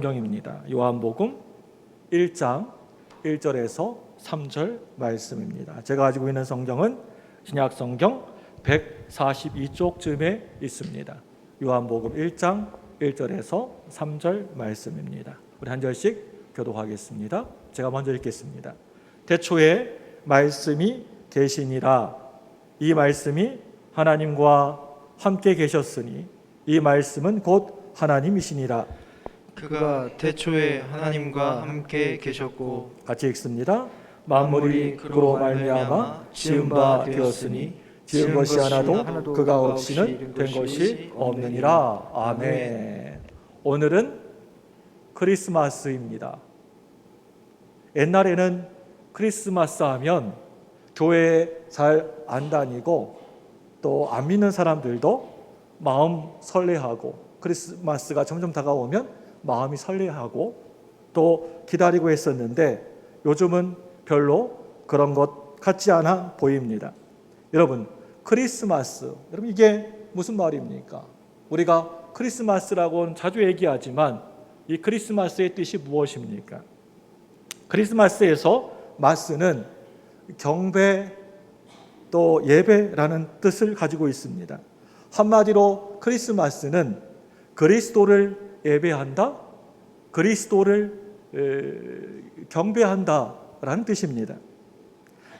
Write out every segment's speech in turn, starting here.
성경입니다. 요한복음 1장 1절에서 3절 말씀입니다. 제가 가지고 있는 성경은 신약성경 142쪽쯤에 있습니다. 요한복음 1장 1절에서 3절 말씀입니다. 우리 한 절씩 교독하겠습니다. 제가 먼저 읽겠습니다. 태초에 말씀이 계시니라. 이 말씀이 하나님과 함께 계셨으니 이 말씀은 곧 하나님이시니라. 그가 태초에 하나님과 함께 계셨고, 같이 읽습니다. 만물이 그로 말미암아 지은 바 되었으니 지은 것이 하나도 그가 없이는 된 것이 없느니라. 아멘. 오늘은 크리스마스입니다. 옛날에는 크리스마스 하면 교회에 잘 안 다니고 또 안 믿는 사람들도 마음 설레하고, 크리스마스가 점점 다가오면 마음이 설레하고 또 기다리고 했었는데, 요즘은 별로 그런 것 같지 않아 보입니다. 여러분, 크리스마스, 여러분 이게 무슨 말입니까? 우리가 크리스마스라고는 자주 얘기하지만 이 크리스마스의 뜻이 무엇입니까? 크리스마스에서 마스는 경배 또 예배라는 뜻을 가지고 있습니다. 한마디로 크리스마스는 그리스도를 예배한다, 그리스도를 경배한다라는 뜻입니다.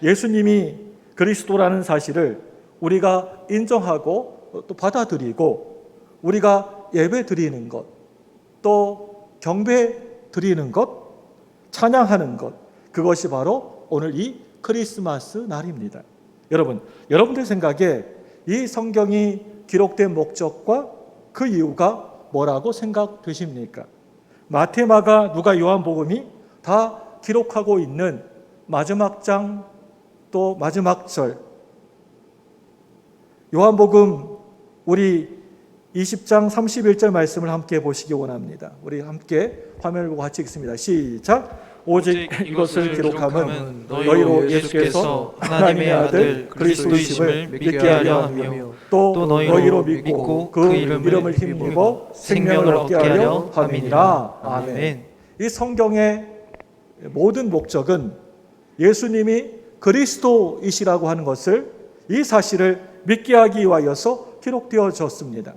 예수님이 그리스도라는 사실을 우리가 인정하고 또 받아들이고, 우리가 예배 드리는 것, 또 경배 드리는 것, 찬양하는 것, 그것이 바로 오늘 이 크리스마스 날입니다. 여러분들 생각에 이 성경이 기록된 목적과 그 이유가 뭐라고 생각되십니까? 마태, 마가, 누가, 요한복음이 다 기록하고 있는 마지막 장 또 마지막 절, 요한복음 우리 20장 31절 말씀을 함께 보시기 원합니다. 우리 함께 화면을 보고 같이 읽습니다. 시작. 오직 이것을 기록함은 너희로 예수께서 하나님의 아들 그리스도이심을 믿게 하려 하며 또 너희로 믿고 그 이름을 힘입어 생명을 얻게 하려 함이니라. 아멘. 이 성경의 모든 목적은 예수님이 그리스도이시라고 하는 것을, 이 사실을 믿게 하기 위하여서 기록되어졌습니다.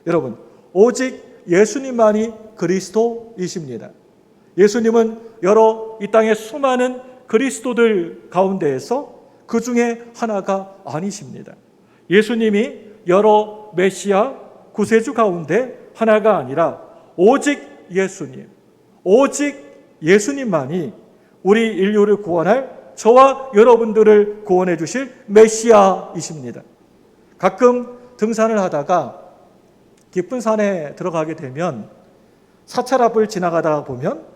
여러분, 오직 예수님만이 그리스도이십니다. 예수님은 여러 이 땅의 수많은 그리스도들 가운데에서 그 중에 하나가 아니십니다. 예수님이 여러 메시아, 구세주 가운데 하나가 아니라 오직 예수님, 오직 예수님만이 우리 인류를 구원할, 저와 여러분들을 구원해 주실 메시아이십니다. 가끔 등산을 하다가 깊은 산에 들어가게 되면 사찰 앞을 지나가다가 보면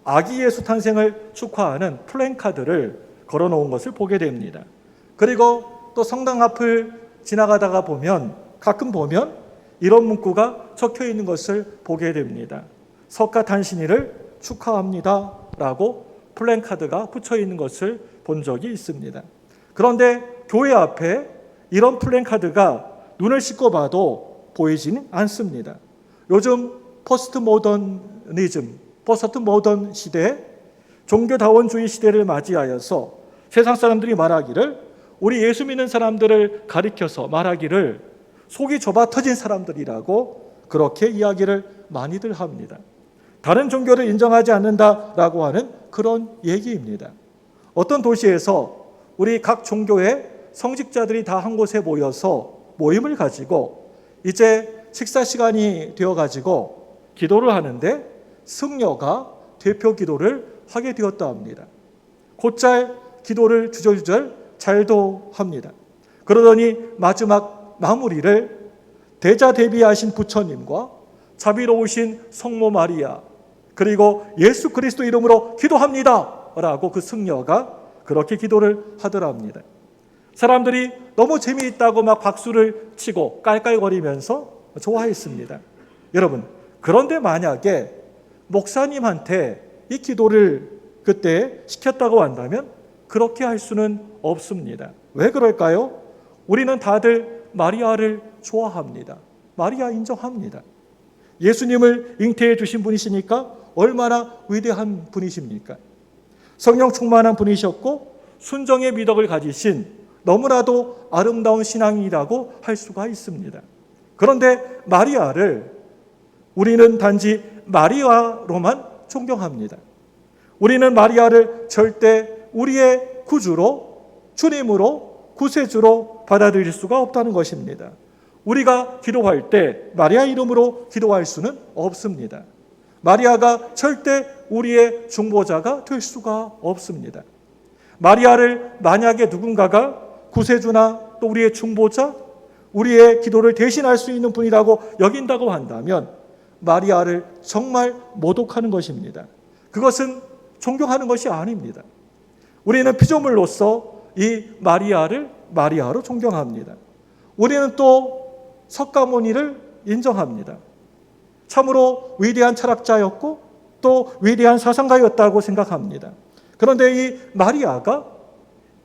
아기 예수 탄생을 축하하는 플랜카드를 걸어놓은 것을 보게 됩니다. 그리고 또 성당 앞을 지나가다가 보면, 가끔 보면 이런 문구가 적혀 있는 것을 보게 됩니다. 석가탄신일을 축하합니다 라고 플랜카드가 붙여 있는 것을 본 적이 있습니다. 그런데 교회 앞에 이런 플랜카드가 눈을 씻고 봐도 보이지는 않습니다. 요즘 포스트 모던 시대에, 종교다원주의 시대를 맞이하여서 세상 사람들이 말하기를, 우리 예수 믿는 사람들을 가리켜서 말하기를 속이 좁아 터진 사람들이라고 그렇게 이야기를 많이들 합니다. 다른 종교를 인정하지 않는다라고 하는 그런 얘기입니다. 어떤 도시에서 우리 각 종교의 성직자들이 다 한 곳에 모여서 모임을 가지고 이제 식사 시간이 되어가지고 기도를 하는데 승려가 대표 기도를 하게 되었다 합니다. 곧잘 기도를 주절주절 잘도 합니다. 그러더니 마지막 마무리를 대자대비하신 부처님과 자비로우신 성모 마리아, 그리고 예수 그리스도 이름으로 기도합니다 라고 그 승려가 그렇게 기도를 하더랍니다. 사람들이 너무 재미있다고 막 박수를 치고 깔깔거리면서 좋아했습니다. 여러분, 그런데 만약에 목사님한테 이 기도를 그때 시켰다고 한다면 그렇게 할 수는 없습니다. 왜 그럴까요? 우리는 다들 마리아를 좋아합니다. 마리아 인정합니다. 예수님을 잉태해 주신 분이시니까 얼마나 위대한 분이십니까? 성령 충만한 분이셨고 순정의 미덕을 가지신 너무나도 아름다운 신앙이라고 할 수가 있습니다. 그런데 마리아를 우리는 단지 마리아로만 존경합니다. 우리는 마리아를 절대 우리의 구주로, 주님으로, 구세주로 받아들일 수가 없다는 것입니다. 우리가 기도할 때 마리아 이름으로 기도할 수는 없습니다. 마리아가 절대 우리의 중보자가 될 수가 없습니다. 마리아를 만약에 누군가가 구세주나 또 우리의 중보자, 우리의 기도를 대신할 수 있는 분이라고 여긴다고 한다면 마리아를 정말 모독하는 것입니다. 그것은 존경하는 것이 아닙니다. 우리는 피조물로서 이 마리아를 마리아로 존경합니다. 우리는 또 석가모니를 인정합니다. 참으로 위대한 철학자였고 또 위대한 사상가였다고 생각합니다. 그런데 이 마리아가,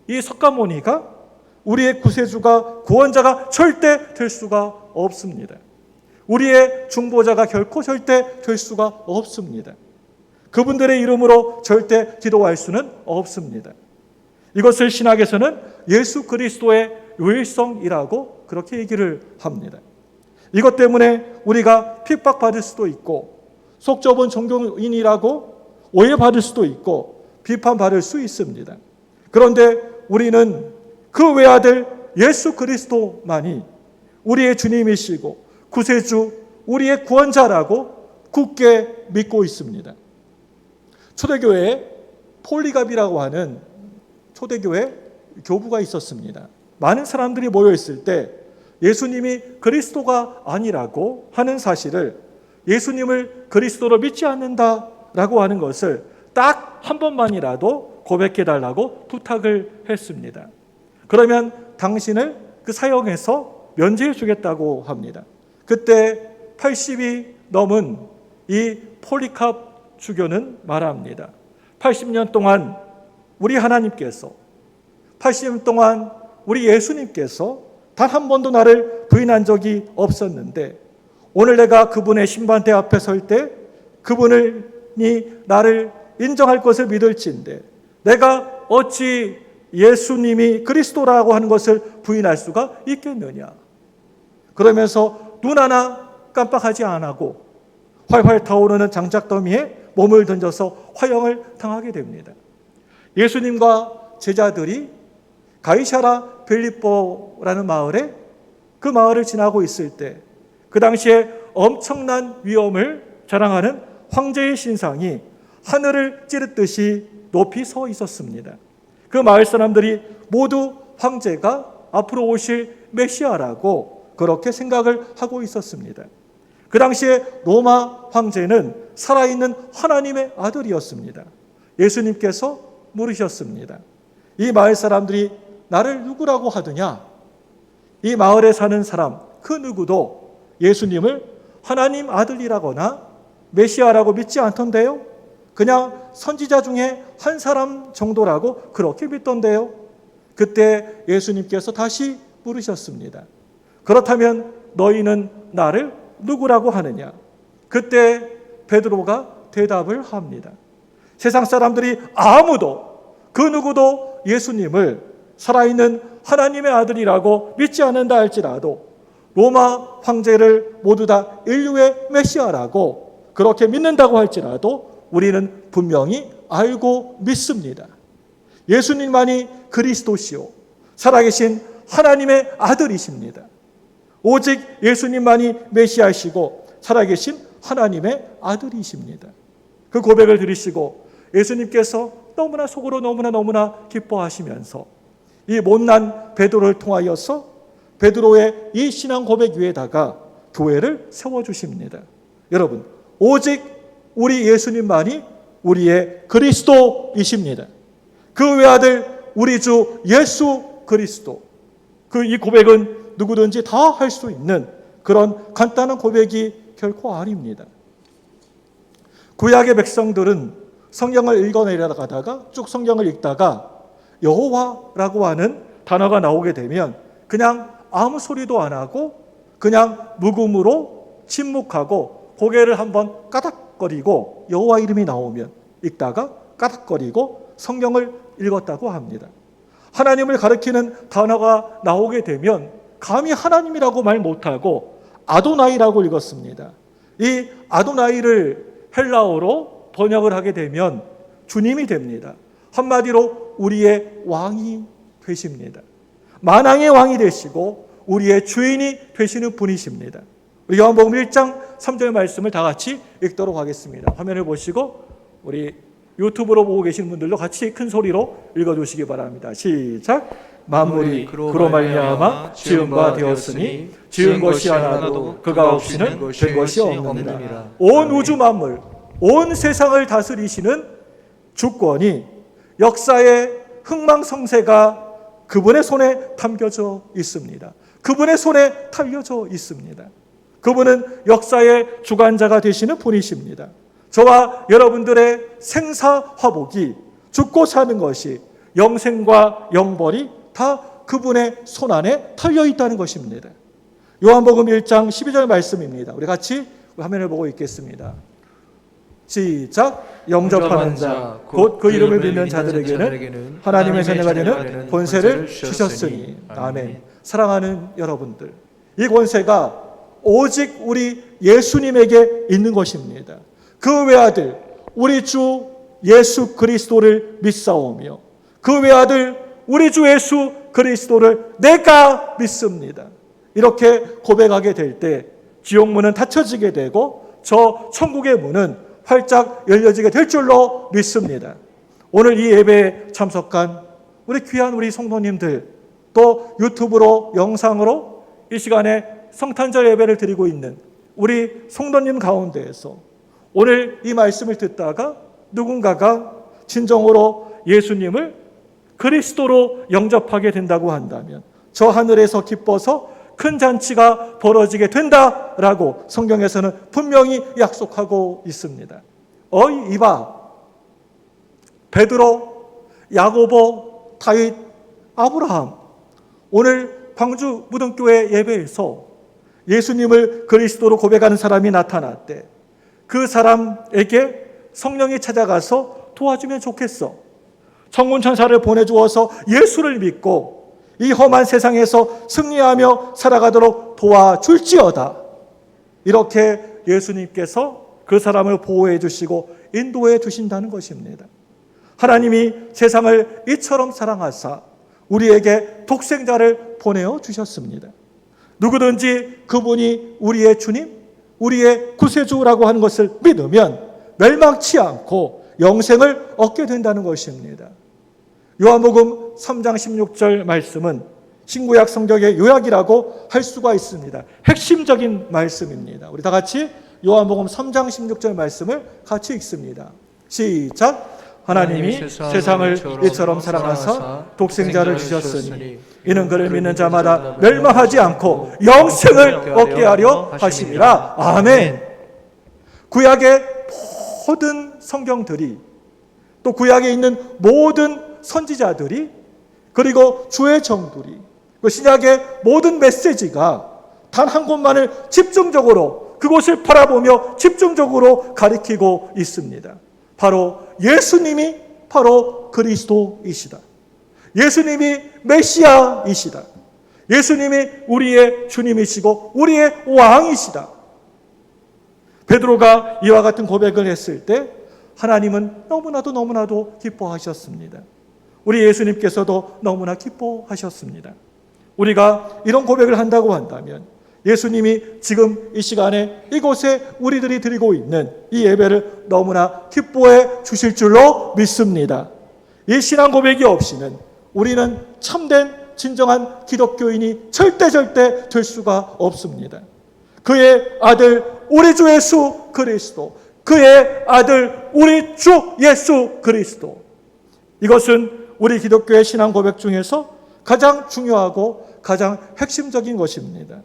이 석가모니가 우리의 구세주가, 구원자가 절대 될 수가 없습니다. 우리의 중보자가 결코 절대 될 수가 없습니다. 그분들의 이름으로 절대 기도할 수는 없습니다. 이것을 신학에서는 예수 그리스도의 유일성이라고 그렇게 얘기를 합니다. 이것 때문에 우리가 핍박받을 수도 있고 속 좁은 종교인이라고 오해받을 수도 있고 비판받을 수 있습니다. 그런데 우리는 그 외아들 예수 그리스도만이 우리의 주님이시고 구세주, 우리의 구원자라고 굳게 믿고 있습니다. 초대교회에 폴리갑이라고 하는 초대교회 교부가 있었습니다. 많은 사람들이 모여있을 때 예수님이 그리스도가 아니라고 하는 사실을, 예수님을 그리스도로 믿지 않는다라고 하는 것을 딱 한 번만이라도 고백해달라고 부탁을 했습니다. 그러면 당신을 그 사형에서 면제해 주겠다고 합니다. 그때 80이 넘은 이 폴리캅 주교는 말합니다. 80년 동안 우리 하나님께서, 80년 동안 우리 예수님께서 단 한 번도 나를 부인한 적이 없었는데 오늘 내가 그분의 심판대 앞에 설 때 그분이 나를 인정할 것을 믿을진데 내가 어찌 예수님이 그리스도라고 하는 것을 부인할 수가 있겠느냐. 그러면서 눈 하나 깜빡하지 않고 활활 타오르는 장작더미에 몸을 던져서 화형을 당하게 됩니다. 예수님과 제자들이 가이사라 빌립보라는 마을에, 그 마을을 지나고 있을 때 그 당시에 엄청난 위엄을 자랑하는 황제의 신상이 하늘을 찌르듯이 높이 서 있었습니다. 그 마을 사람들이 모두 황제가 앞으로 오실 메시아라고 그렇게 생각을 하고 있었습니다. 그 당시에 로마 황제는 살아있는 하나님의 아들이었습니다. 예수님께서 물으셨습니다. 이 마을 사람들이 나를 누구라고 하더냐? 이 마을에 사는 사람 그 누구도 예수님을 하나님 아들이라거나 메시아라고 믿지 않던데요. 그냥 선지자 중에 한 사람 정도라고 그렇게 믿던데요. 그때 예수님께서 다시 물으셨습니다. 그렇다면 너희는 나를 누구라고 하느냐? 그때 베드로가 대답을 합니다. 세상 사람들이 아무도, 그 누구도 예수님을 살아있는 하나님의 아들이라고 믿지 않는다 할지라도 로마 황제를 모두 다 인류의 메시아라고 그렇게 믿는다고 할지라도 우리는 분명히 알고 믿습니다. 예수님만이 그리스도시요 살아계신 하나님의 아들이십니다. 오직 예수님만이 메시아시고 살아계신 하나님의 아들이십니다. 그 고백을 들으시고 예수님께서 너무나 속으로 너무나 기뻐하시면서 이 못난 베드로를 통하여서 베드로의 이 신앙 고백 위에다가 교회를 세워주십니다. 여러분, 오직 우리 예수님만이 우리의 그리스도이십니다. 그 외아들 우리 주 예수 그리스도, 이 고백은 누구든지 다 할 수 있는 그런 간단한 고백이 결코 아닙니다. 구약의 백성들은 성경을 읽어내려가다가 쭉 성경을 읽다가 여호와라고 하는 단어가 나오게 되면 그냥 아무 소리도 안 하고 그냥 묵음으로 침묵하고 고개를 한번 까닥 까닥거리고 여호와 이름이 나오면 읽다가 까닥거리고 성경을 읽었다고 합니다. 하나님을 가리키는 단어가 나오게 되면 감히 하나님이라고 말 못하고 아도나이라고 읽었습니다. 이 아도나이를 헬라어로 번역을 하게 되면 주님이 됩니다. 한마디로 우리의 왕이 되십니다. 만왕의 왕이 되시고 우리의 주인이 되시는 분이십니다. 우리 요한복음 1장 3절 말씀을 다 같이 읽도록 하겠습니다. 화면을 보시고 우리 유튜브로 보고 계시는 분들도 같이 큰 소리로 읽어주시기 바랍니다. 시작. 만물이 그로 말미암아 지은 바 되었으니 지은 것이 하나도 그가 없이는 된 것이 없느니라. 온 우주 만물, 온 세상을 다스리시는 주권이 역사의 흥망성쇠가 그분의 손에 담겨져 있습니다. 그분의 손에 달려져 있습니다. 그분은 역사의 주관자가 되시는 분이십니다. 저와 여러분들의 생사화복이 죽고 사는 것이 영생과 영벌이 다 그분의 손 안에 달려 있다는 것입니다. 요한복음 1장 12절 말씀입니다. 우리 같이 화면을 보고 읽겠습니다. 시작. 영접하는 자 곧 그 이름을 믿는 자들에게는 하나님의 자녀가 되는 권세를 주셨으니. 아멘. 사랑하는 여러분들, 이 권세가 오직 우리 예수님에게 있는 것입니다. 그 외아들 우리 주 예수 그리스도를 믿사오며 그 외아들 우리 주 예수 그리스도를 내가 믿습니다. 이렇게 고백하게 될 때 지옥문은 닫혀지게 되고 저 천국의 문은 활짝 열려지게 될 줄로 믿습니다. 오늘 이 예배에 참석한 우리 귀한 우리 성도님들, 또 유튜브로 영상으로 이 시간에 성탄절 예배를 드리고 있는 우리 성도님 가운데에서 오늘 이 말씀을 듣다가 누군가가 진정으로 예수님을 그리스도로 영접하게 된다고 한다면 저 하늘에서 기뻐서 큰 잔치가 벌어지게 된다라고 성경에서는 분명히 약속하고 있습니다. 어이 이봐, 베드로, 야고보, 다윗, 아브라함, 오늘 광주 무등교회 예배에서 예수님을 그리스도로 고백하는 사람이 나타났대. 그 사람에게 성령이 찾아가서 도와주면 좋겠어. 천군천사를 보내주어서 예수를 믿고 이 험한 세상에서 승리하며 살아가도록 도와줄지어다. 이렇게 예수님께서 그 사람을 보호해 주시고 인도해 주신다는 것입니다. 하나님이 세상을 이처럼 사랑하사 우리에게 독생자를 보내어 주셨습니다. 누구든지 그분이 우리의 주님, 우리의 구세주라고 하는 것을 믿으면 멸망치 않고 영생을 얻게 된다는 것입니다. 요한복음 3장 16절 말씀은 신구약 성경의 요약이라고 할 수가 있습니다. 핵심적인 말씀입니다. 우리 다 같이 요한복음 3장 16절 말씀을 같이 읽습니다. 시작. 하나님이 세상을 이처럼 사랑하사 독생자를 주셨으니 이는 그를 믿는 자마다 멸망하지 않고 영생을 얻게 하려 하심이라. 아멘. 구약의 모든 성경들이, 또 구약에 있는 모든 선지자들이, 그리고 주의 정들이, 신약의 모든 메시지가 단 한 곳만을 집중적으로, 그곳을 바라보며 집중적으로 가리키고 있습니다. 바로 예수님이 바로 그리스도이시다. 예수님이 메시아이시다. 예수님이 우리의 주님이시고 우리의 왕이시다. 베드로가 이와 같은 고백을 했을 때 하나님은 너무나도 기뻐하셨습니다. 우리 예수님께서도 너무나 기뻐하셨습니다. 우리가 이런 고백을 한다고 한다면 예수님이 지금 이 시간에 이곳에 우리들이 드리고 있는 이 예배를 너무나 기뻐해 주실 줄로 믿습니다. 이 신앙 고백이 없이는 우리는 참된 진정한 기독교인이 절대 될 수가 없습니다. 그의 아들 우리 주 예수 그리스도, 그의 아들 우리 주 예수 그리스도, 이것은 우리 기독교의 신앙 고백 중에서 가장 중요하고 가장 핵심적인 것입니다.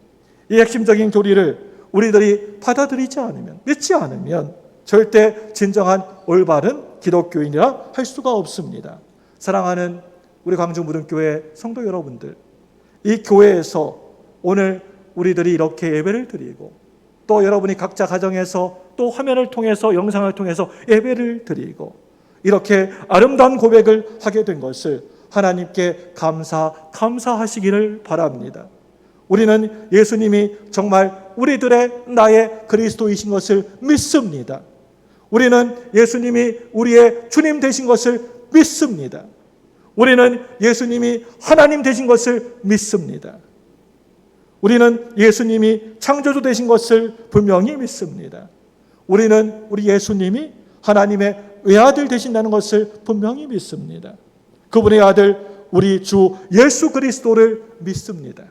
이 핵심적인 교리를 우리들이 받아들이지 않으면, 믿지 않으면 절대 진정한 올바른 기독교인이라 할 수가 없습니다. 사랑하는 우리 광주 무등교회 성도 여러분들, 이 교회에서 오늘 우리들이 이렇게 예배를 드리고 또 여러분이 각자 가정에서 또 화면을 통해서 영상을 통해서 예배를 드리고 이렇게 아름다운 고백을 하게 된 것을 하나님께 감사하시기를 바랍니다. 우리는 예수님이 정말 우리들의 나의 그리스도이신 것을 믿습니다. 우리는 예수님이 우리의 주님 되신 것을 믿습니다. 우리는 예수님이 하나님 되신 것을 믿습니다. 우리는 예수님이 창조주 되신 것을 분명히 믿습니다. 우리는 우리 예수님이 하나님의 외아들 되신다는 것을 분명히 믿습니다. 그분의 아들 우리 주 예수 그리스도를 믿습니다.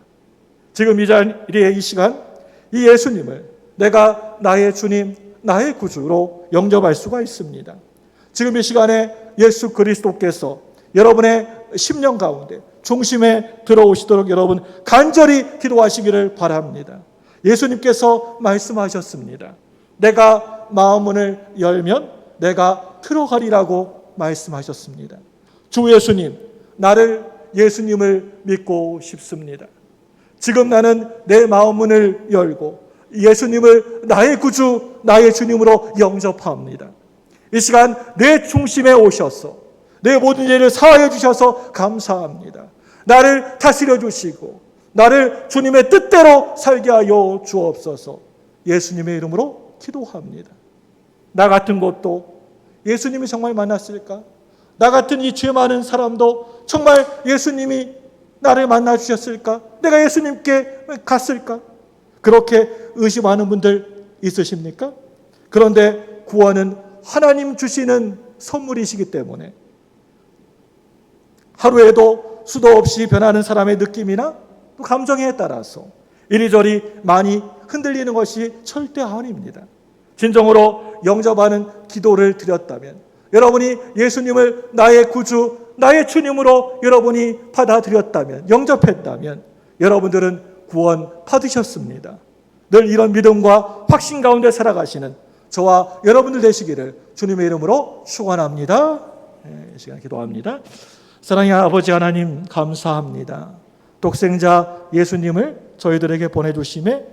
지금 이 자리에 이 시간 이 예수님을 내가 나의 주님, 나의 구주로 영접할 수가 있습니다. 지금 이 시간에 예수 그리스도께서 여러분의 심령 가운데 중심에 들어오시도록 여러분 간절히 기도하시기를 바랍니다. 예수님께서 말씀하셨습니다. 내가 마음문을 열면 내가 들어가리라고 말씀하셨습니다. 주 예수님, 나를 예수님을 믿고 싶습니다. 지금 나는 내 마음문을 열고 예수님을 나의 구주, 나의 주님으로 영접합니다. 이 시간 내 중심에 오셔서 내 모든 죄를 사하여 주셔서 감사합니다. 나를 다스려 주시고 나를 주님의 뜻대로 살게 하여 주옵소서. 예수님의 이름으로 기도합니다. 나 같은 것도 예수님이 정말 만났을까? 나 같은 이 죄 많은 사람도 정말 예수님이 나를 만나 주셨을까? 내가 예수님께 갔을까? 그렇게 의심하는 분들 있으십니까? 그런데 구원은 하나님 주시는 선물이시기 때문에 하루에도 수도 없이 변하는 사람의 느낌이나 또 감정에 따라서 이리저리 많이 흔들리는 것이 절대 아닙니다. 진정으로 영접하는 기도를 드렸다면 여러분이 예수님을 나의 구주, 나의 주님으로 여러분이 받아들였다면 영접했다면 여러분들은 구원 받으셨습니다. 늘 이런 믿음과 확신 가운데 살아가시는 저와 여러분들 되시기를 주님의 이름으로 축원합니다. 이 시간 기도합니다. 사랑의 아버지 하나님 감사합니다. 독생자 예수님을 저희들에게 보내주심에